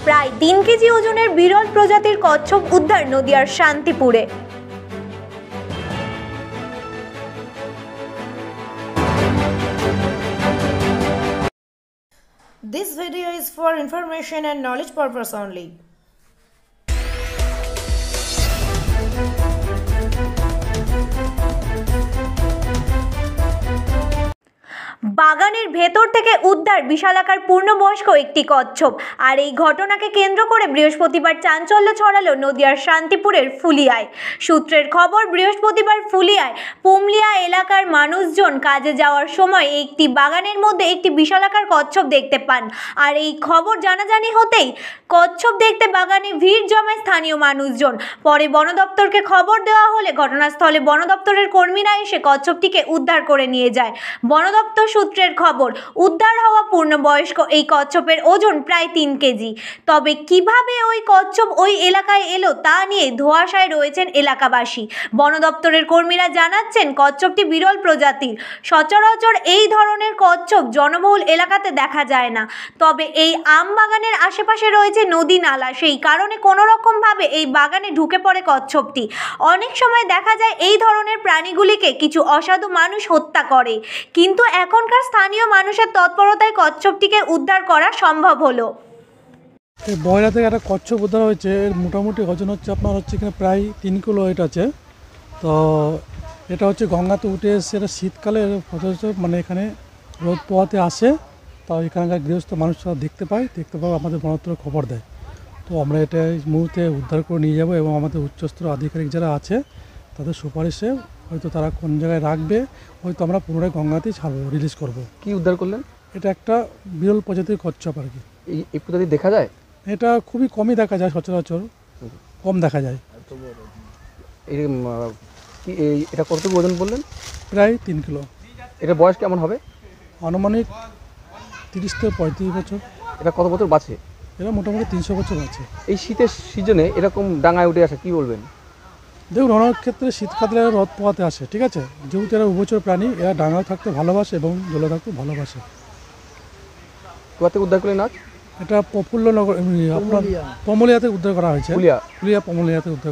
প্রায় 3 কেজি ওজনের বিরল প্রজাতির কচ্ছপ উদ্ধার নদিয়ার শান্তিপুরে। This video is for information and knowledge purpose only. বাগানের ভেতর থেকে উদ্ধার বিশালাকার পূর্ণবয়স্ক একটি কচ্ছপ। আর এই ঘটনাকে কেন্দ্র করে বৃহস্পতিবার চাঞ্চল্য ছড়ালো নদিয়ার শান্তিপুরের ফুলিয়ায়। সূত্রের খবর, বৃহস্পতিবার ফুলিয়ায় পুমলিয়া এলাকার মানুষজন কাজে যাওয়ার সময় একটি বাগানের মধ্যে একটি বিশালাকার কচ্ছপ দেখতে পান। আর এই খবর জানাজানি হতেই কচ্ছপ দেখতে বাগানে ভিড় জমায় স্থানীয় মানুষজন। পরে বন দপ্তরকে খবর দেওয়া হলে ঘটনাস্থলে বন দপ্তরের কর্মীরা এসে কচ্ছপটিকে উদ্ধার করে নিয়ে যায়। বন দপ্তর সূত্রের খবর, উদ্ধার হওয়া পূর্ণবয়স্ক এই কচ্ছপের ওজন প্রায় 3 কেজি। তবে কিভাবে ওই কচ্ছপ ওই এলাকায় এলো তা নিয়ে ধোঁয়াশায় রয়েছেন এলাকাবাসী। বন দপ্তরের কর্মীরা জানাচ্ছেন, কচ্ছপটি বিরল প্রজাতির। সচরাচর এই ধরনের কচ্ছপ জনবহুল এলাকাতে দেখা যায় না। তবে এই আম বাগানের আশেপাশে রয়েছে নদী নালা, সেই কারণে কোনো রকম ভাবে এই বাগানে ঢুকে পড়ে কচ্ছপটি। অনেক সময় দেখা যায় এই ধরনের প্রাণীগুলিকে কিছু অসাধু মানুষ হত্যা করে, কিন্তু এখনকার স্থানীয় মানুষের তৎপরতায় কচ্ছপটিকে উদ্ধার করা সম্ভব হলো। এই বয়রা থেকে একটা কচ্ছপ উদ্ধার হয়েছে। এর মোটামুটি ওজন হচ্ছে আপনার এখানে প্রায় 3 কিলো ওয়েট আছে। তো এটা গঙ্গাতে উঠে এসে, এটা শীতকালে মানে এখানে রোদ পোয়াতে আসে। তো এখানকার গৃহস্থ মানুষরা দেখতে পায় আমাদের বন দপ্তরে খবর দেয়। তো আমরা এটা এই মুহূর্তে উদ্ধার করে নিয়ে যাব এবং আমাদের উচ্চস্তর আধিকারিক যারা আছে তাদের সুপারিশে হয়তো তারা কোন জায়গায় রাখবে, হয়তো আমরা পুনরায় গঙ্গাতেই ছাড়বো, রিলিজ করব। কি উদ্ধার করলেন? এটা একটা বিরল প্রজাতির কচ্ছপ আর কি। এই প্রজাতি দেখা যায়? এটা খুবই কমই দেখা যায়, সচরাচর কম দেখা যায়। এটা কতটুকু ওজন বললেন? প্রায় 3 কিলো। এটা বয়স কেমন হবে? আনুমানিক 30 থেকে 35 বছর। এটা কত বছর বাঁচে? এরা মোটামুটি 300 বছর আছে। এই শীতের সিজনে এরকম ডাঙায় উঠে আসে, কি বলবেন? দেখুন, অনেক ক্ষেত্রে শীতকালে এরা রদ পোয়াতে আসে, ঠিক আছে। যেহেতু এরা উভচর প্রাণী, এরা ডাঙায় থাকতে ভালোবাসে এবং জলে থাকতে ভালোবাসে। কোথা থেকে উদ্ধার করলেন আজ? এটা প্রফুল্লনগর, আপনার পমলিয়াতে উদ্ধার করা হয়েছে। ফুলিয়া পমলিয়াতে উদ্ধার।